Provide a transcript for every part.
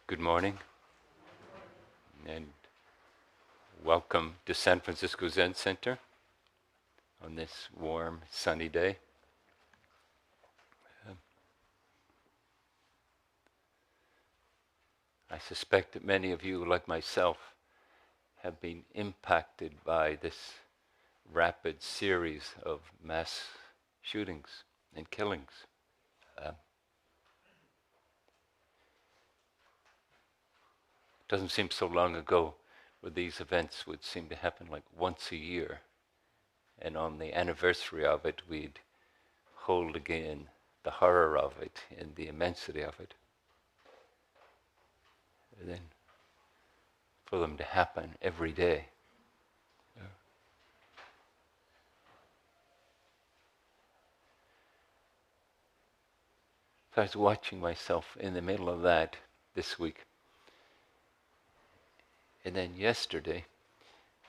Good morning, and welcome to San Francisco Zen Center on this warm, sunny day. I suspect that many of you, like myself, have been impacted by this rapid series of mass shootings and killings. It doesn't seem so long ago where these events would seem to happen like once a year, and on the anniversary of it, we'd hold again the horror of it and the immensity of it. And then for them to happen every day. So I was watching myself in the middle of that this week. And then yesterday,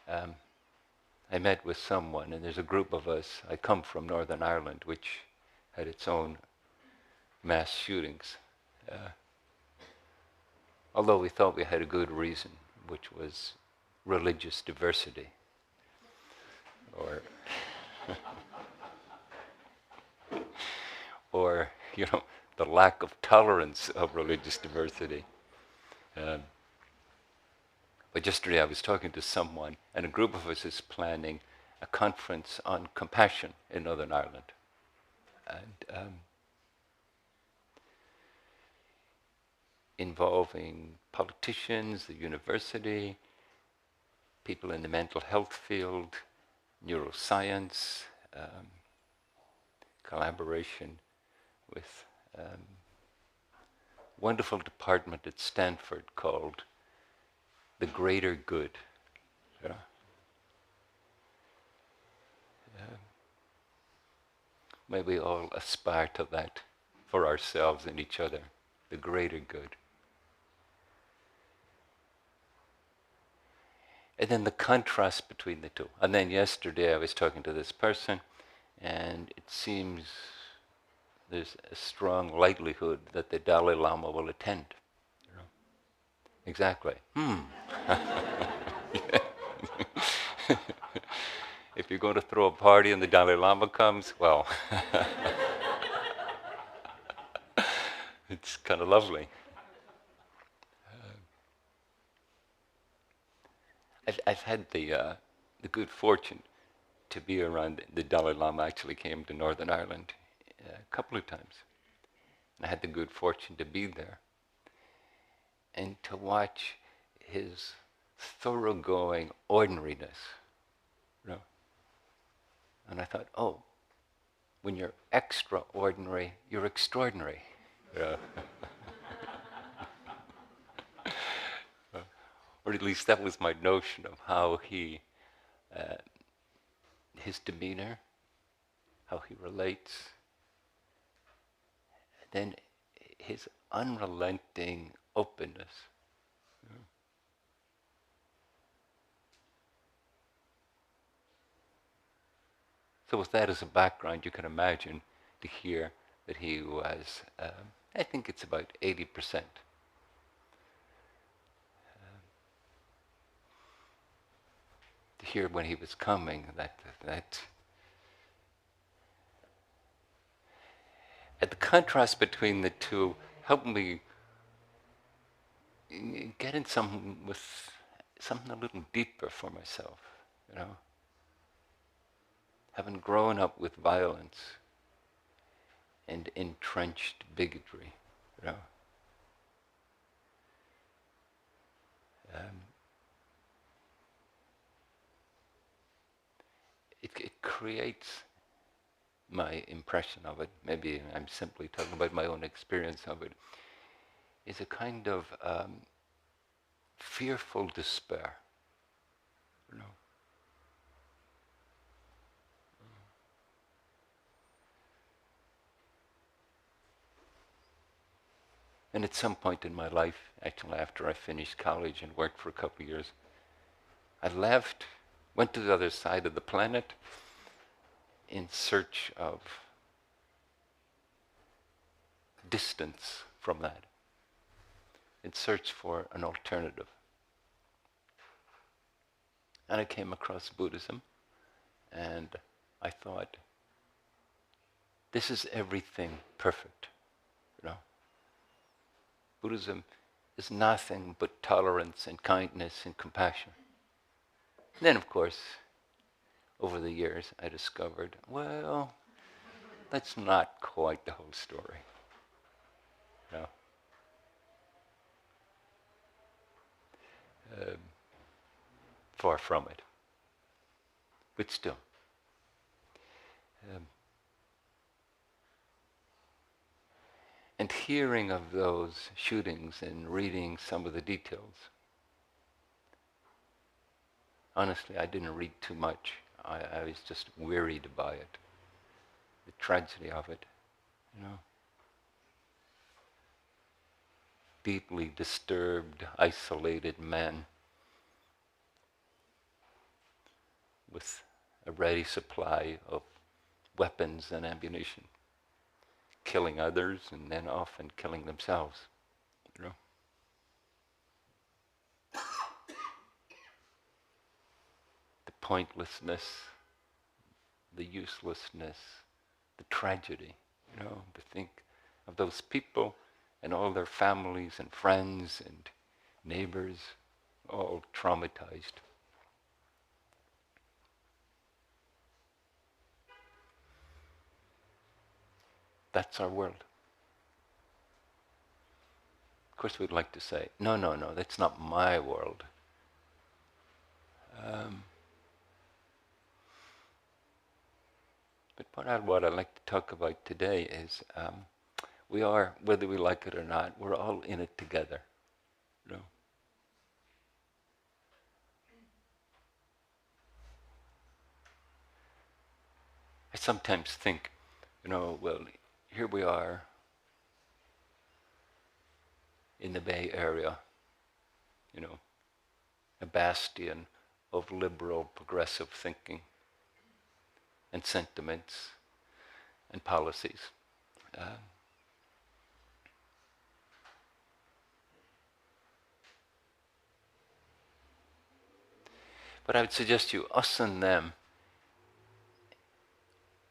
I met with someone, and there's a group of us. I come from Northern Ireland, which had its own mass shootings. Although we thought we had a good reason, which was religious diversity. Or, or the lack of tolerance of religious diversity. But yesterday I was talking to someone, and a group of us is planning a conference on compassion in Northern Ireland. And involving politicians, the university, people in the mental health field, neuroscience, collaboration with wonderful department at Stanford called the Greater Good. May we all aspire to that for ourselves and each other, the greater good. And then the contrast between the two. And then yesterday I was talking to this person, and it seems there's a strong likelihood that the Dalai Lama will attend. Exactly. If you're going to throw a party and the Dalai Lama comes, well, it's kind of lovely. I've had the good fortune to be around. The Dalai Lama actually came to Northern Ireland a couple of times. And I had the good fortune to be there and to watch his thoroughgoing ordinariness. And I thought, oh, when you're extraordinary, you're extraordinary. Or at least that was my notion of how he, his demeanor, how he relates, then his unrelenting openness. So with that as a background, you can imagine to hear that he was, I think it's about 80%. To hear when he was coming, that at the contrast between the two helped me get in something a little deeper for myself, Having grown up with violence and entrenched bigotry, it creates my impression of it. Maybe I'm simply talking about my own experience of it. Is a kind of fearful despair, And at some point in my life, actually after I finished college and worked for a couple of years, I left, went to the other side of the planet in search of distance from that. in search for an alternative. And I came across Buddhism, and I thought, this is everything perfect, you know. Buddhism is nothing but tolerance and kindness and compassion. And then, of course, over the years, I discovered, well, that's not quite the whole story. You know? Far from it. But still. And hearing of those shootings and reading some of the details, honestly, I didn't read too much. I was just wearied by it. The tragedy of it, you know. Deeply disturbed, isolated men with a ready supply of weapons and ammunition, killing others and then often killing themselves, you know. The pointlessness, the uselessness, the tragedy, you know, to think of those people and all their families and friends and neighbors all traumatized. That's our world. Of course, we'd like to say, no, no, no, that's not my world. But what I'd like to talk about today is we are, whether we like it or not, we're all in it together. You know? I sometimes think, you know, well, here we are in the Bay Area, you know, a bastion of liberal, progressive thinking and sentiments and policies. But I would suggest you, us and them,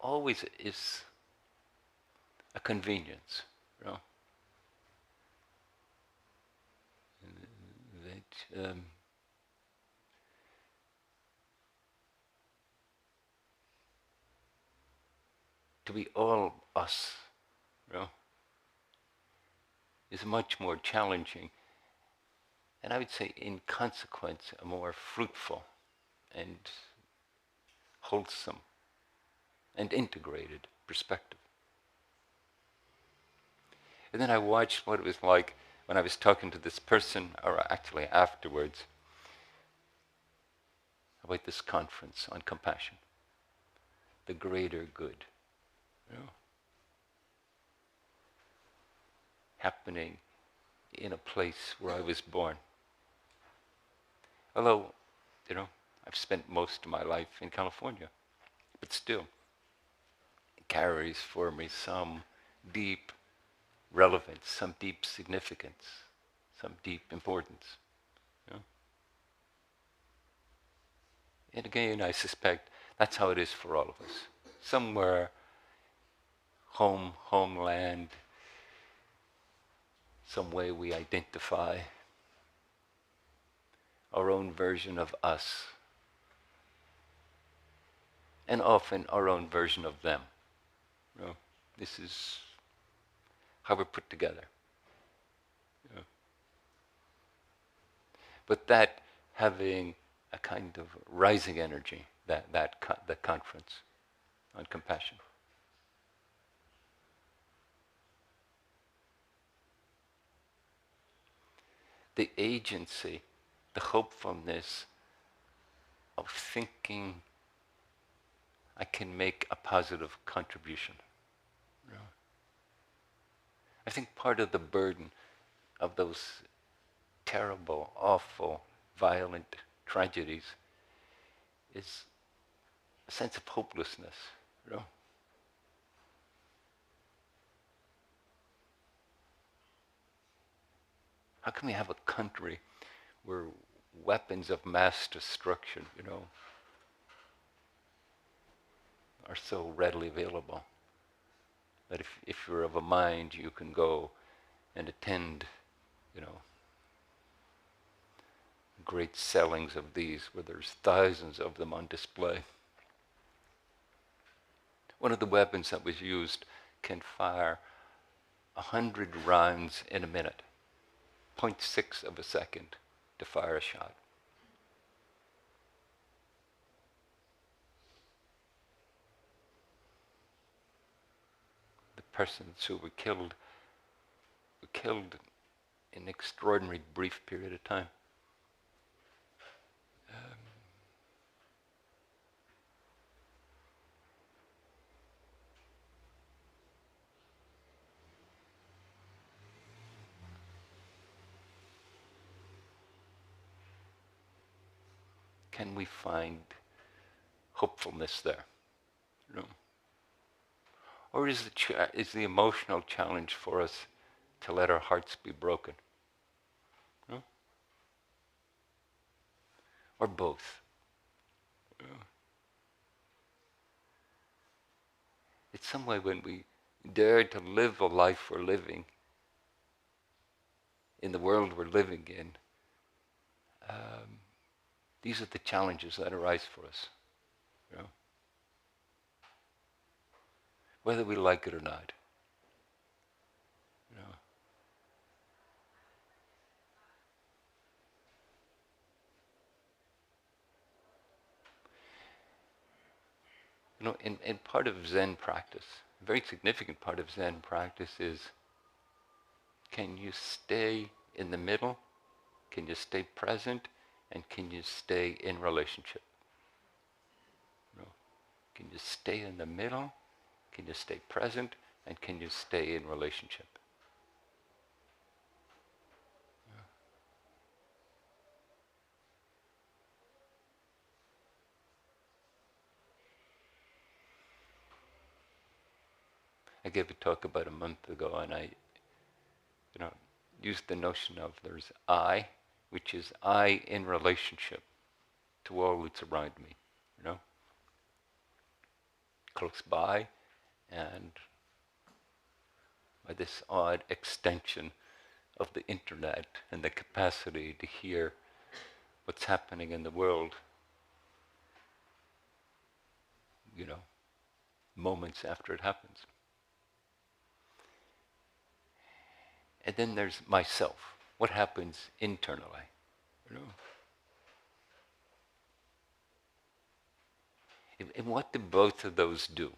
always is a convenience, you know. That to be all us, you know, is much more challenging, and I would say, in consequence, a more fruitful and wholesome and integrated perspective. And then I watched what it was like when I was talking to this person, or actually afterwards, about this conference on compassion, the greater good, you know, happening in a place where I was born. Although, you know, I've spent most of my life in California, but still, it carries for me some deep relevance, some deep significance, some deep importance. You know? And again, I suspect that's how it is for all of us. Somewhere, homeland, some way we identify our own version of us, and often our own version of them. You know, this is how we're put together. You know. But that having a kind of rising energy, that conference on compassion. The agency, the hopefulness of thinking I can make a positive contribution. You know? I think part of the burden of those terrible, awful, violent tragedies is a sense of hopelessness, you know. How can we have a country where weapons of mass destruction, are so readily available that if you're of a mind, you can go and attend, great sellings of these where there's thousands of them on display. One of the weapons that was used can fire 100 rounds in a minute, 0.6 of a second to fire a shot. The persons who were killed in an extraordinarily brief period of time. Can we find hopefulness there? Or is the emotional challenge for us to let our hearts be broken? Or both? It's some way when we dare to live a life we're living in the world we're living in. These are the challenges that arise for us. Whether we like it or not. In part of Zen practice, a very significant part of Zen practice is, can you stay in the middle? Can you stay present? And can you stay in relationship? Can you stay in the middle? Can you stay present? And can you stay in relationship? I gave a talk about a month ago, and I used the notion of there's I, which is I in relationship to all that's around me, close by, and by this odd extension of the internet and the capacity to hear what's happening in the world, moments after it happens. And then there's myself. What happens internally? And what do both of those do?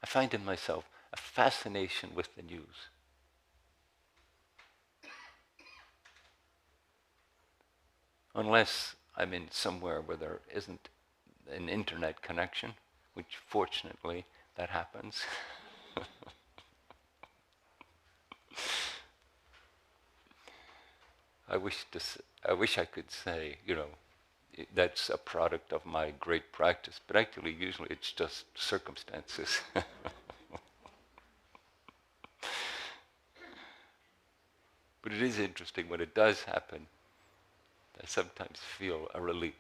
I find in myself a fascination with the news. Unless I'm in somewhere where there isn't an internet connection, which fortunately that happens. I wish I could say, that's a product of my great practice, but actually usually it's just circumstances. But it is interesting when it does happen. I sometimes feel a relief.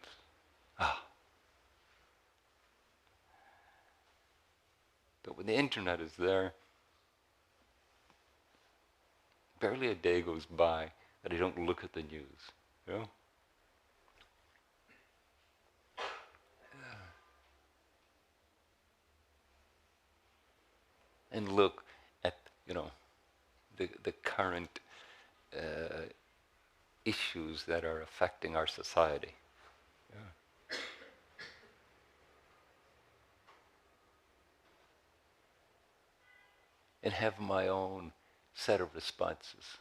But when the internet is there, barely a day goes by that I don't look at the news. And look at, the current issues that are affecting our society. And have my own set of responses.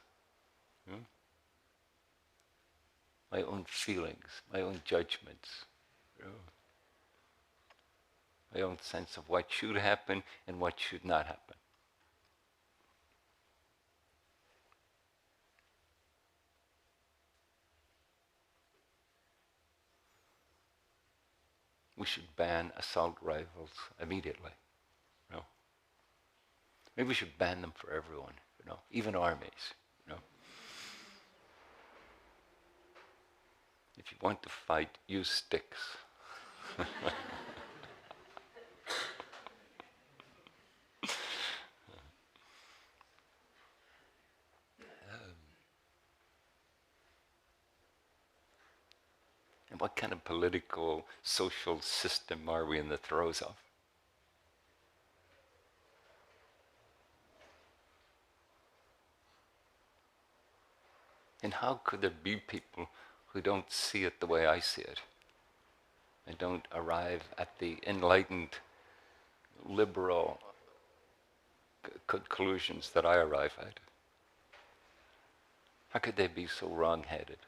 My own feelings, my own judgments. My own sense of what should happen and what should not happen. we should ban assault rifles immediately. You know? Maybe we should ban them for everyone, even armies. If you want to fight, use sticks. And what kind of political, social system are we in the throes of? And how could there be people who don't see it the way I see it and don't arrive at the enlightened, liberal conclusions that I arrive at? How could they be so wrong-headed?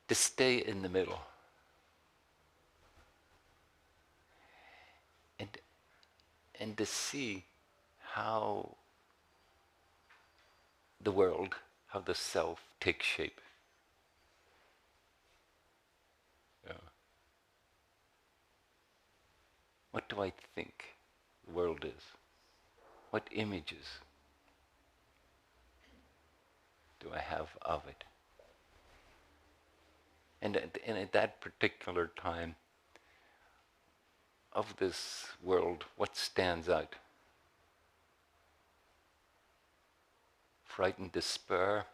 To stay in the middle and to see how the world, how the self takes shape. Yeah. What do I think the world is? What images do I have of it? And at that particular time of this world, what stands out? Frightened despair,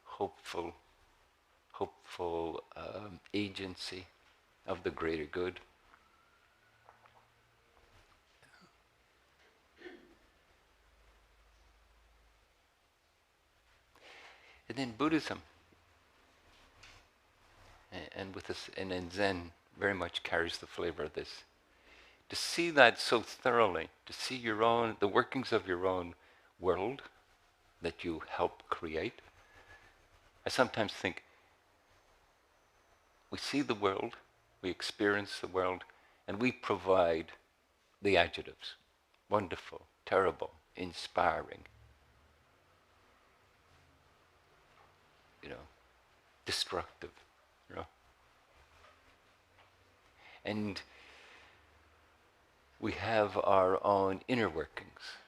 hopeful agency of the greater good. And in Buddhism, and with this, and in Zen, very much carries the flavor of this. To see that so thoroughly, to see the workings of your own world that you help create. I sometimes think we see the world, we experience the world, and we provide the adjectives. Wonderful, terrible, inspiring, destructive, And we have our own inner workings,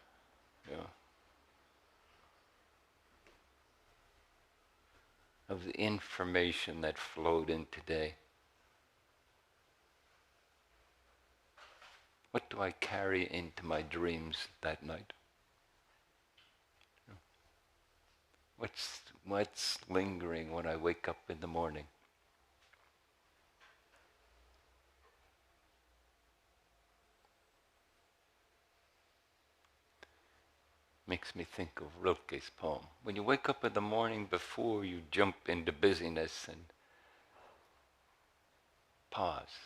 of the information that flowed in today. What do I carry into my dreams that night? What's lingering when I wake up in the morning? Makes me think of Rilke's poem. When you wake up in the morning, before you jump into busyness, and pause.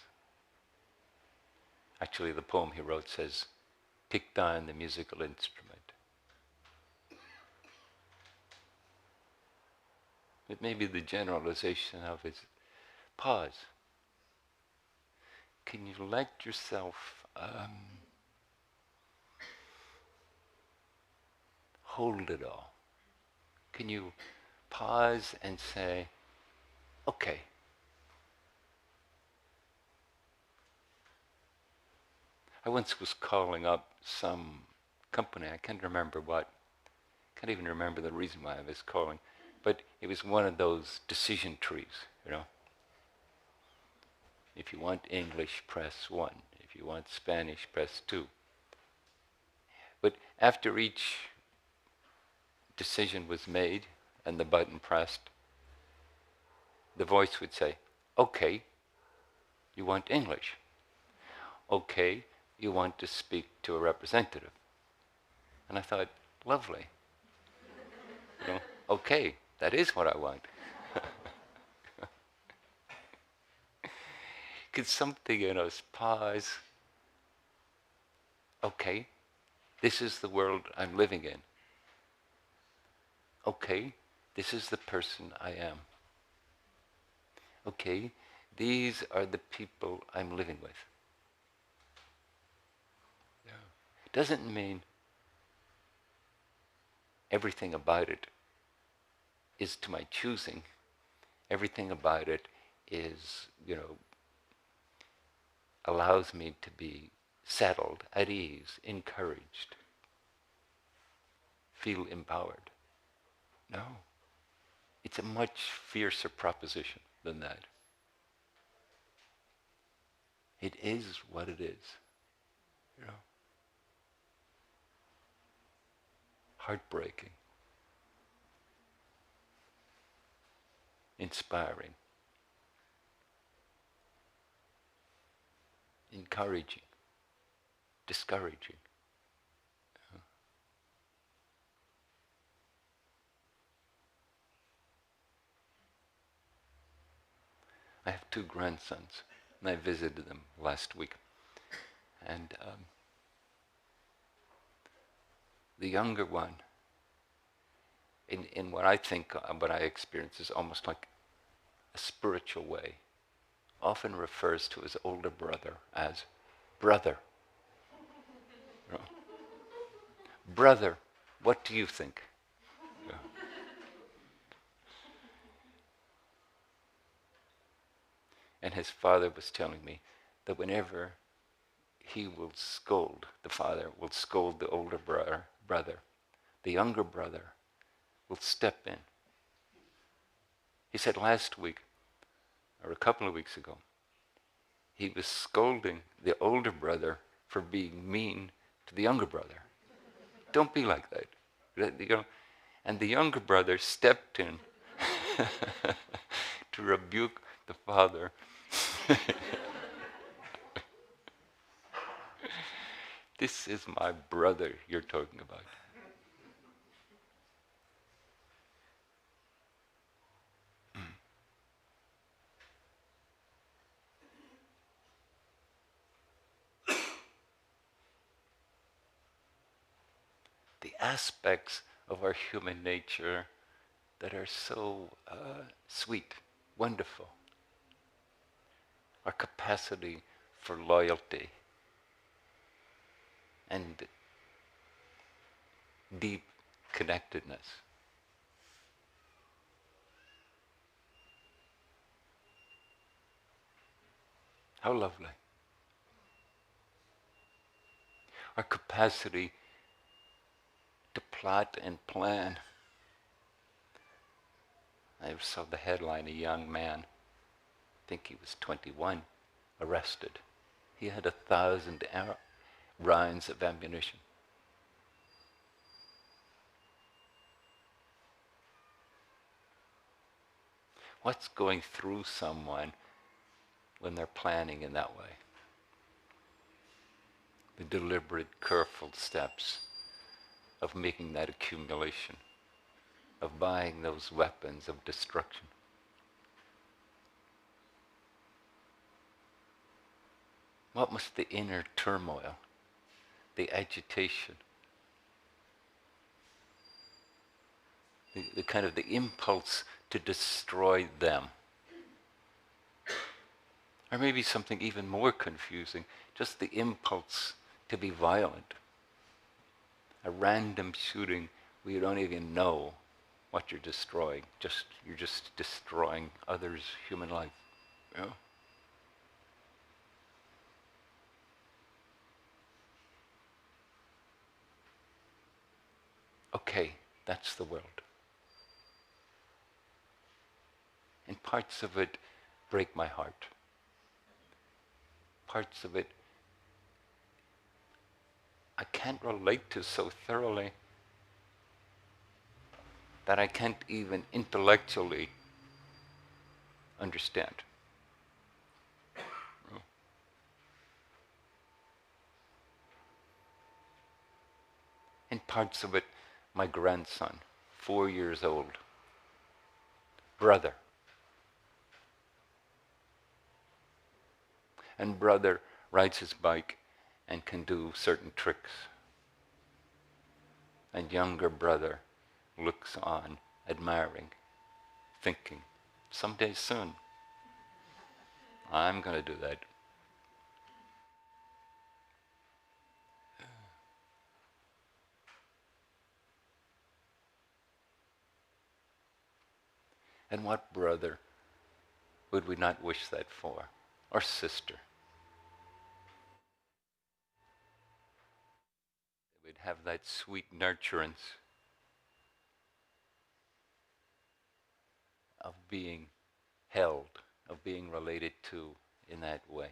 Actually, the poem he wrote says, take down the musical instrument. It may be the generalization of it. Pause. Can you let yourself hold it all? Can you pause and say, okay, I once was calling up some company, I can't remember what, can't even remember the reason why I was calling, but it was one of those decision trees, If you want English, press 1. If you want Spanish, press 2. But after each decision was made and the button pressed, the voice would say, okay, you want English. Okay, you want to speak to a representative. And I thought, lovely. Okay, that is what I want. Could something in us pause? Okay, this is the world I'm living in. Okay, this is the person I am. Okay, these are the people I'm living with. Yeah. doesn't mean everything about it is to my choosing. Everything about it is, allows me to be settled, at ease, encouraged, feel empowered. No. It's a much fiercer proposition than that. It is what it is. Heartbreaking. Inspiring. Encouraging. Discouraging. I have 2 grandsons, and I visited them last week. And the younger one, in what I think, what I experience is almost like a spiritual way, often refers to his older brother as brother. Brother, what do you think? And his father was telling me that whenever he will scold, the father will scold the older brother, the younger brother will step in. He said last week, or a couple of weeks ago, he was scolding the older brother for being mean to the younger brother. Don't be like that. And the younger brother stepped in to rebuke the father. This is my brother you're talking about. The aspects of our human nature that are so sweet, wonderful. Our capacity for loyalty and deep connectedness. How lovely. Our capacity to plot and plan. I saw the headline, a young man, I think he was 21, arrested. He had 1,000 rounds of ammunition. What's going through someone when they're planning in that way? The deliberate, careful steps of making that accumulation, of buying those weapons of destruction. What must the inner turmoil, the agitation, the kind of the impulse to destroy them? Or maybe something even more confusing, just the impulse to be violent. A random shooting where you don't even know what you're destroying. You're just destroying others' human life. Yeah. Okay, that's the world. And parts of it break my heart. Parts of it I can't relate to so thoroughly that I can't even intellectually understand. And parts of it, my grandson, 4 years old, brother. And brother rides his bike and can do certain tricks. And younger brother looks on, admiring, thinking, someday soon, I'm going to do that. And what brother would we not wish that for? Or sister? We'd have that sweet nurturance of being held, of being related to in that way.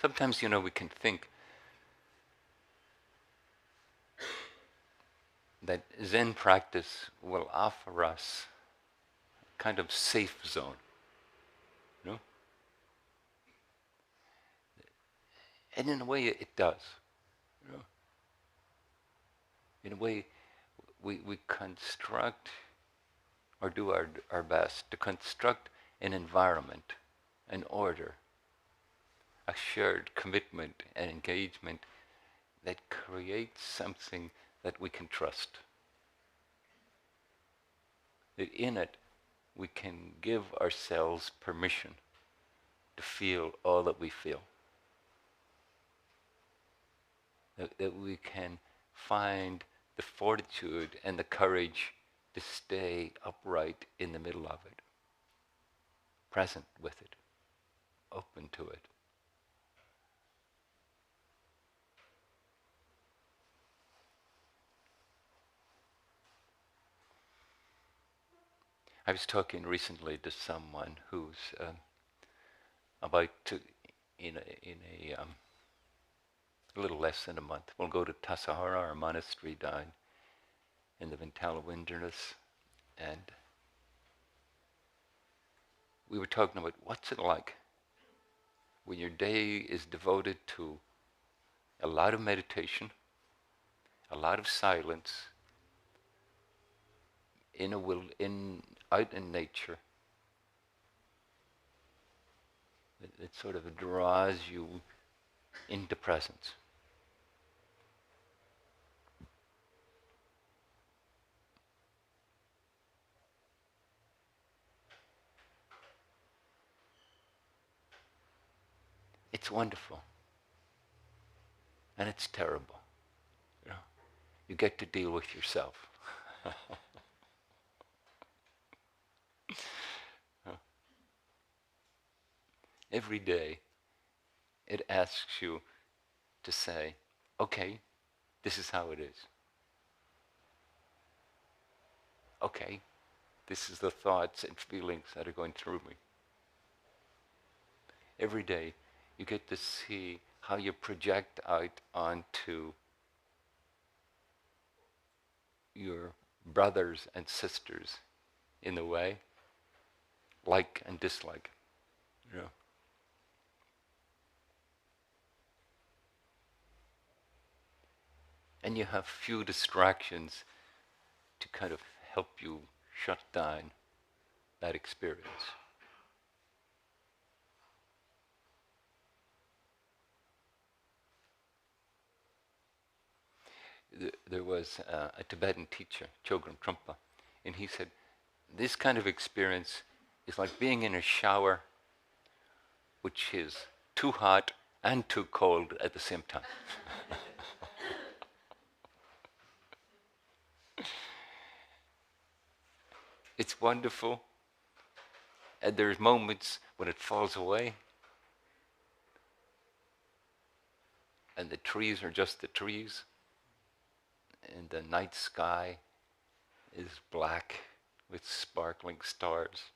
Sometimes, we can think that Zen practice will offer us a kind of safe zone. You know? And in a way, it does. You know? In a way, we construct or do our best to construct an environment, an order, a shared commitment and engagement that creates something that we can trust. That in it, we can give ourselves permission to feel all that we feel. That we can find the fortitude and the courage to stay upright in the middle of it, present with it, open to it. I was talking recently to someone who's about to, in a little less than a month, we'll go to Tassajara, our monastery down in the Vintala Wilderness, and we were talking about what's it like when your day is devoted to a lot of meditation, a lot of silence, out in nature. It sort of draws you into presence. It's wonderful. And it's terrible. You get to deal with yourself. Every day, it asks you to say, okay, this is how it is. Okay, this is the thoughts and feelings that are going through me. Every day, you get to see how you project out onto your brothers and sisters in the way, like and dislike. And you have few distractions to kind of help you shut down that experience. There was a Tibetan teacher, Chogyam Trungpa, and he said, this kind of experience is like being in a shower which is too hot and too cold at the same time. It's wonderful, and there's moments when it falls away, and the trees are just the trees, and the night sky is black with sparkling stars,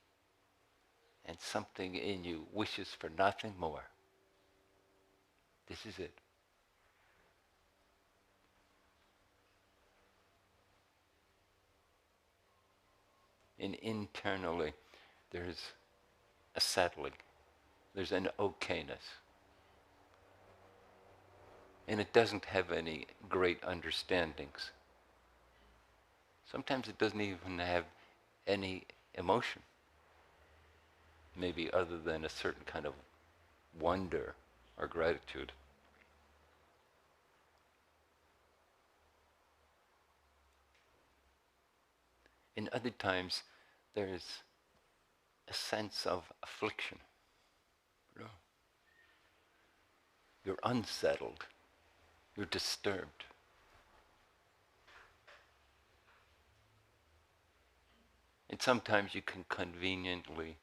and something in you wishes for nothing more. This is it. And internally, there's a settling. There's an okayness. And it doesn't have any great understandings. Sometimes it doesn't even have any emotion, maybe other than a certain kind of wonder or gratitude. In other times, there's a sense of affliction. You're unsettled. You're disturbed. And sometimes you can conveniently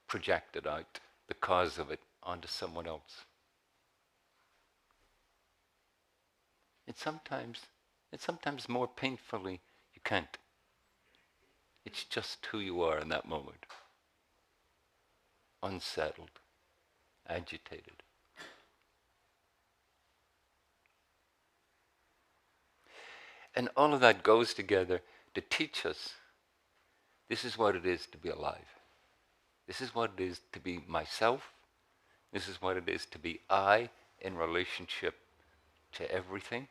project it out, the cause of it, onto someone else. And sometimes more painfully, you can't. It's just who you are in that moment. Unsettled, agitated. And all of that goes together to teach us this is what it is to be alive. This is what it is to be myself. This is what it is to be I in relationship to everything.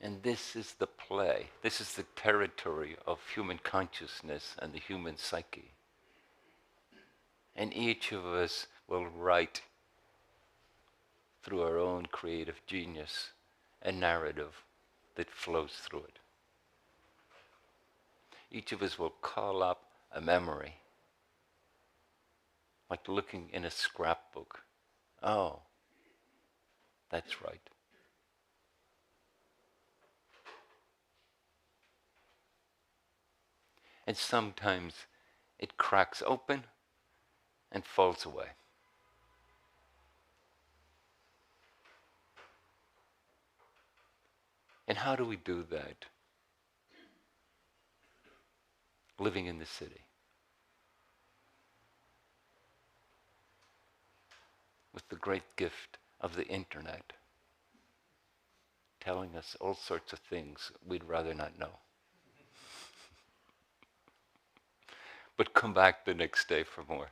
And this is the play. This is the territory of human consciousness and the human psyche. And each of us will write through our own creative genius a narrative that flows through it. Each of us will call up a memory, like looking in a scrapbook. Oh, that's right. And sometimes it cracks open and falls away. And how do we do that? Living in the city. With the great gift of the internet, telling us all sorts of things we'd rather not know. But come back the next day for more.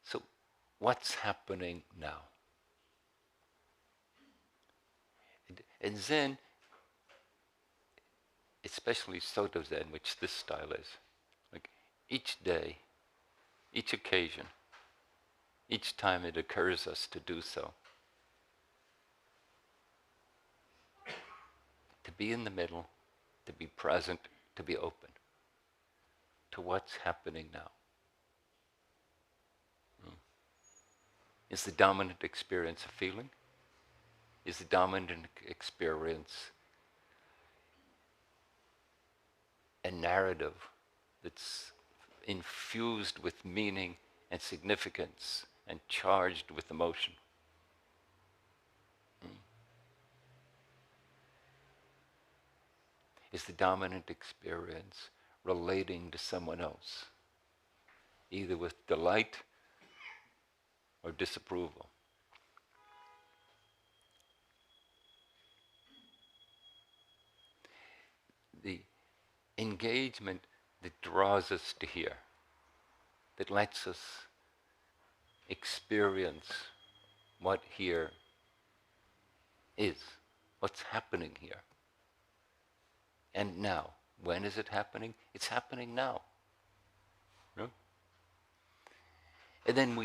So, what's happening now? In Zen, especially Soto Zen, which this style is, like each day, each occasion, each time it occurs us to do so, to be in the middle, to be present, to be open to what's happening now. Is the dominant experience a feeling? Is the dominant experience a narrative that's infused with meaning and significance and charged with emotion? Is the dominant experience relating to someone else, either with delight or disapproval? The engagement that draws us to here, that lets us experience what here is, what's happening here. And now, when is it happening? It's happening now. No? And then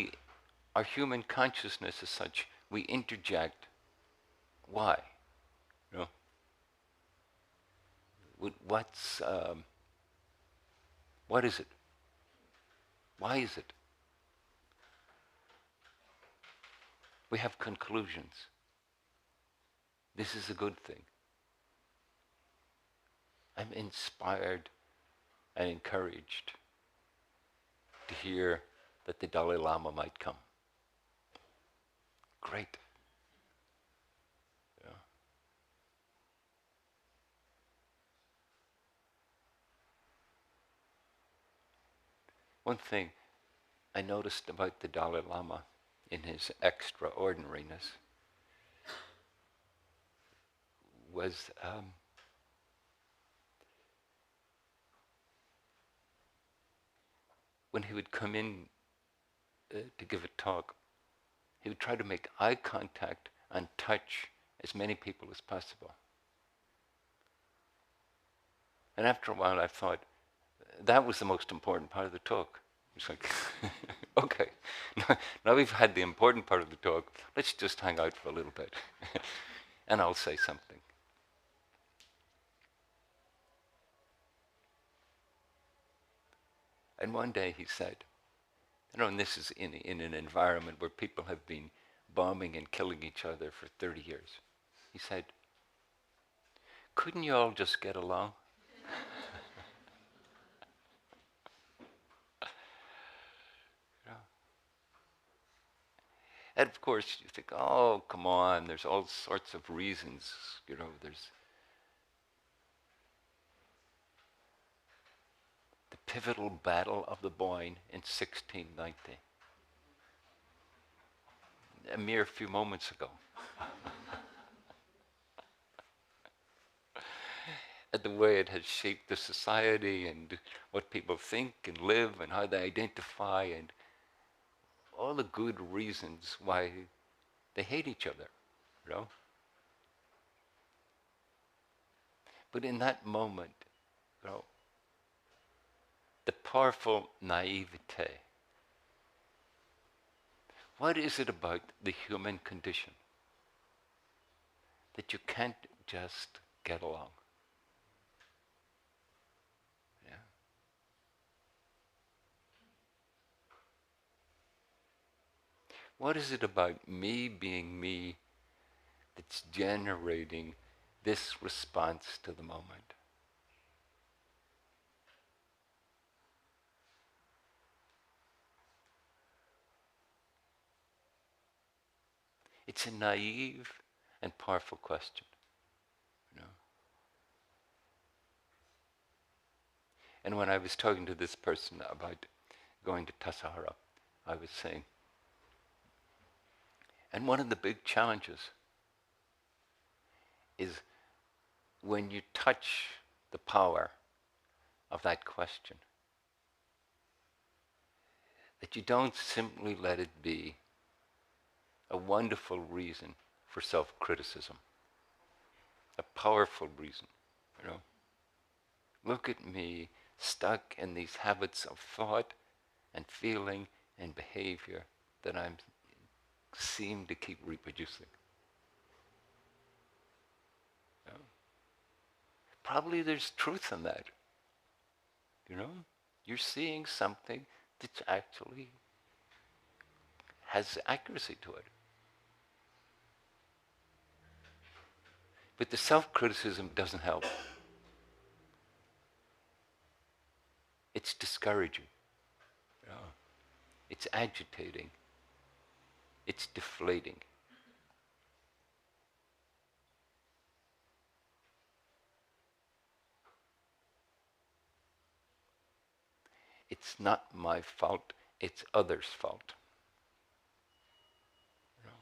our human consciousness is such, we interject, why? No? What is it? Why is it? We have conclusions. This is a good thing. I'm inspired and encouraged to hear that the Dalai Lama might come. Great. Yeah. One thing I noticed about the Dalai Lama in his extraordinariness was when he would come in to give a talk, he would try to make eye contact and touch as many people as possible. And after a while I thought, that was the most important part of the talk. It's like, okay, now we've had the important part of the talk, let's just hang out for a little bit and I'll say something. And one day he said, and this is in an environment where people have been bombing and killing each other for 30 years. He said, couldn't you all just get along? You know? And of course you think, oh, come on, there's all sorts of reasons. There's the pivotal battle of the Boyne in 1690. A mere few moments ago. And the way it has shaped the society and what people think and live and how they identify and all the good reasons why they hate each other, you know? But in that moment, you know, the powerful naivete. What is it about the human condition that you can't just get along? Yeah. What is it about me being me that's generating this response to the moment? It's a naive and powerful question, you know. And when I was talking to this person about going to Tassajara, I was saying, and one of the big challenges is when you touch the power of that question, that you don't simply let it be a wonderful reason for self-criticism, a powerful reason, you know. Look at me stuck in these habits of thought and feeling and behavior that I seem to keep reproducing. You know? Probably there's truth in that. You know, you're seeing something that actually has accuracy to it. But the self-criticism doesn't help. It's discouraging. You know? It's agitating. It's deflating. It's not my fault, it's others' fault. You know?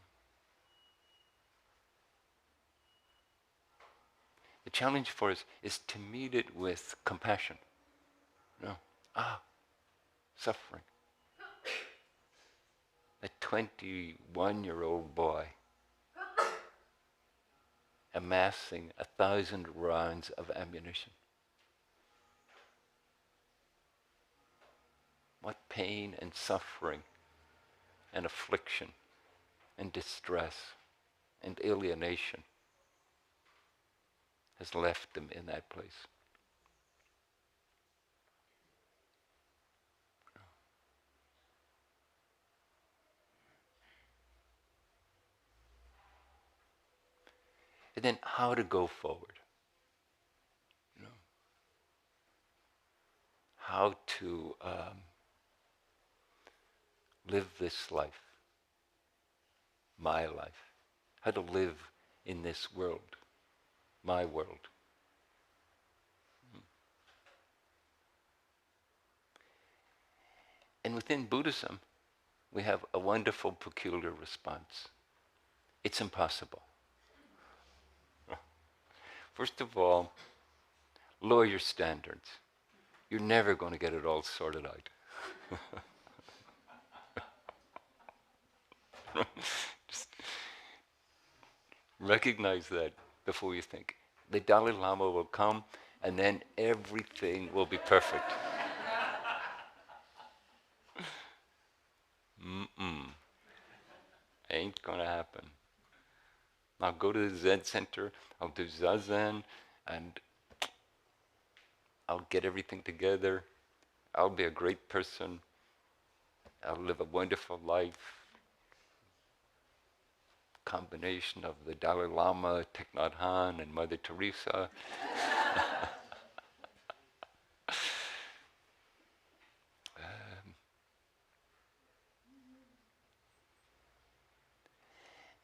The challenge for us is to meet it with compassion. You know? Suffering. A 21-year-old boy amassing 1,000 rounds of ammunition. What pain and suffering and affliction and distress and alienation has left them in that place. And then how to go forward. You know? How to live this life, my life. How to live in this world, my world. And within Buddhism, we have a wonderful, peculiar response. It's impossible. First of all, lower your standards. You're never going to get it all sorted out. Just recognize that before you think. The Dalai Lama will come and then everything will be perfect. Ain't gonna happen. I'll go to the Zen center, I'll do Zazen, and I'll get everything together, I'll be a great person. I'll live a wonderful life. Combination of the Dalai Lama, Thich Nhat Hanh, and Mother Teresa.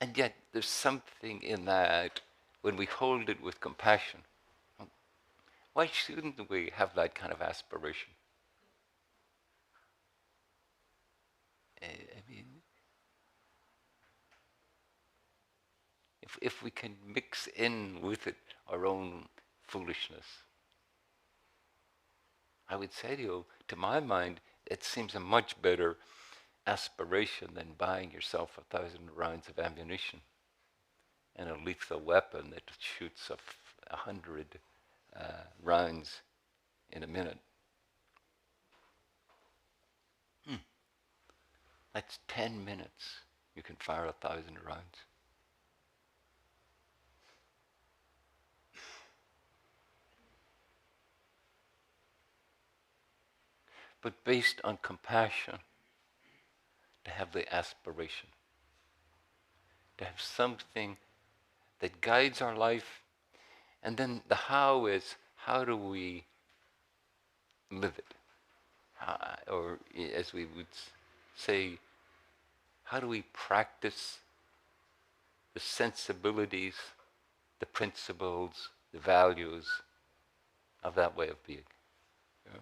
And yet there's something in that when we hold it with compassion. Why shouldn't we have that kind of aspiration? I mean, if we can mix in with it our own foolishness, I would say to you, to my mind, it seems a much better aspiration than buying yourself 1,000 rounds of ammunition and a lethal weapon that shoots 100 rounds in a minute. That's 10 minutes. You can fire 1,000 rounds. But based on compassion, to have the aspiration, to have something that guides our life, and then the how is, how do we live it? Or as we would say, how do we practice the sensibilities, the principles, the values of that way of being? Yeah.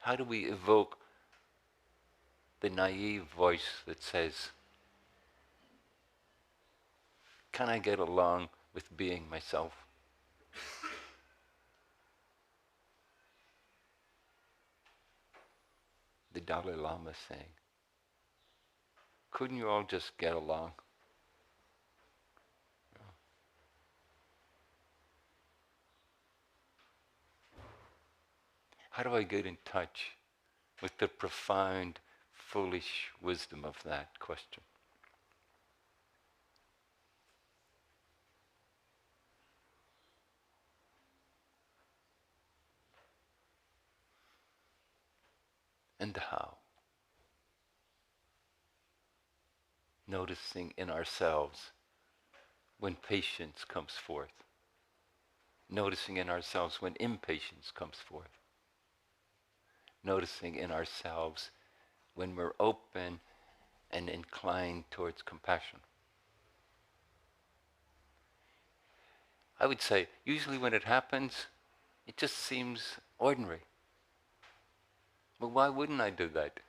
How do we evoke the naive voice that says, can I get along with being myself? The Dalai Lama saying, couldn't you all just get along? How do I get in touch with the profound, foolish wisdom of that question? And the how? Noticing in ourselves when patience comes forth. Noticing in ourselves when impatience comes forth. Noticing in ourselves when we're open and inclined towards compassion. I would say, usually when it happens, it just seems ordinary. Well, why wouldn't I do that?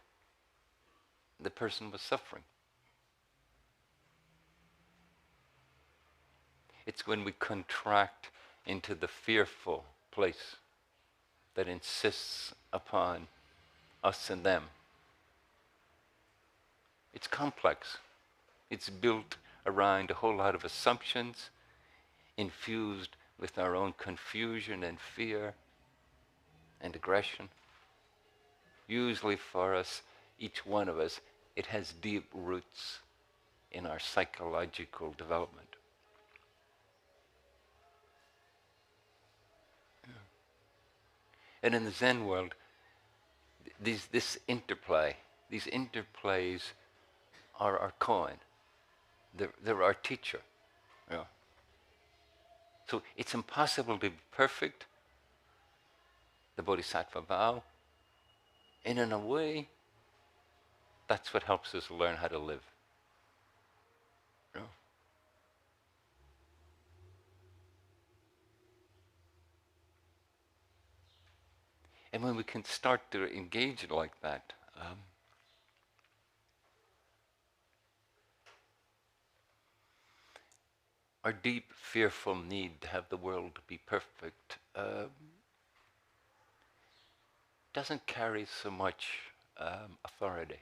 The person was suffering. It's when we contract into the fearful place that insists upon us and them. It's complex. It's built around a whole lot of assumptions, infused with our own confusion and fear and aggression. Usually for us, each one of us, it has deep roots in our psychological development. And in the Zen world, this interplay, these interplays are our koan. They're our teacher. Yeah. So it's impossible to be perfect, the Bodhisattva vow, and in a way, that's what helps us learn how to live. Yeah. And when we can start to engage it like that, our deep, fearful need to have the world be perfect doesn't carry so much authority.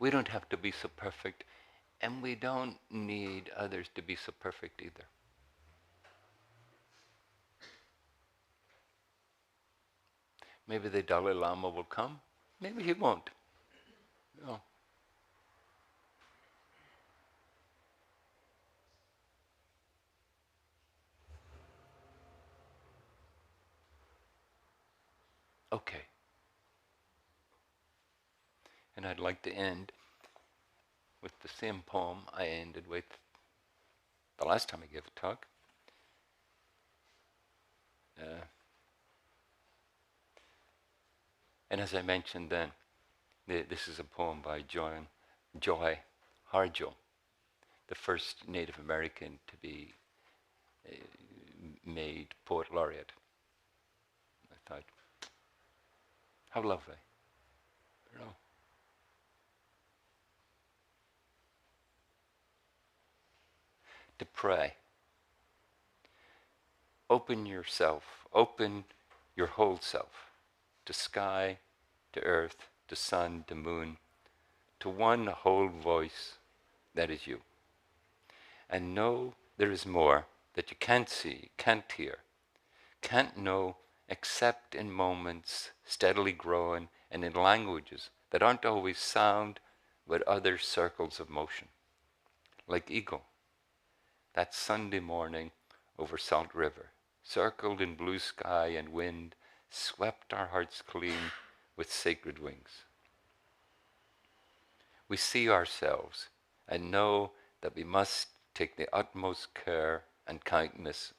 We don't have to be so perfect, and we don't need others to be so perfect either. Maybe the Dalai Lama will come, maybe he won't. No. okay. And I'd like to end with the same poem I ended with the last time I gave a talk. And as I mentioned then, this is a poem by Joy Harjo, the first Native American to be made poet laureate. I thought, how lovely, you know. To pray. Open yourself, open your whole self, to sky, to earth, to sun, to moon, to one whole voice that is you. And know there is more that you can't see, can't hear, can't know except in moments steadily growing and in languages that aren't always sound but other circles of motion. Like eagle, that Sunday morning over Salt River, circled in blue sky and wind, swept our hearts clean with sacred wings. We see ourselves and know that we must take the utmost care and kindness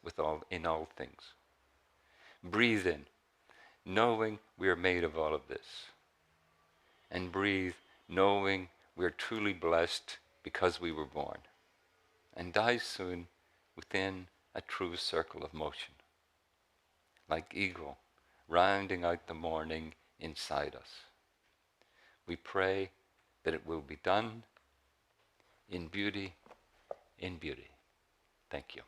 in all things. Breathe in, knowing we are made of all of this. And breathe, knowing we are truly blessed because we were born. And die soon within a true circle of motion. Like eagle, rounding out the morning inside us. We pray that it will be done in beauty, in beauty. Thank you.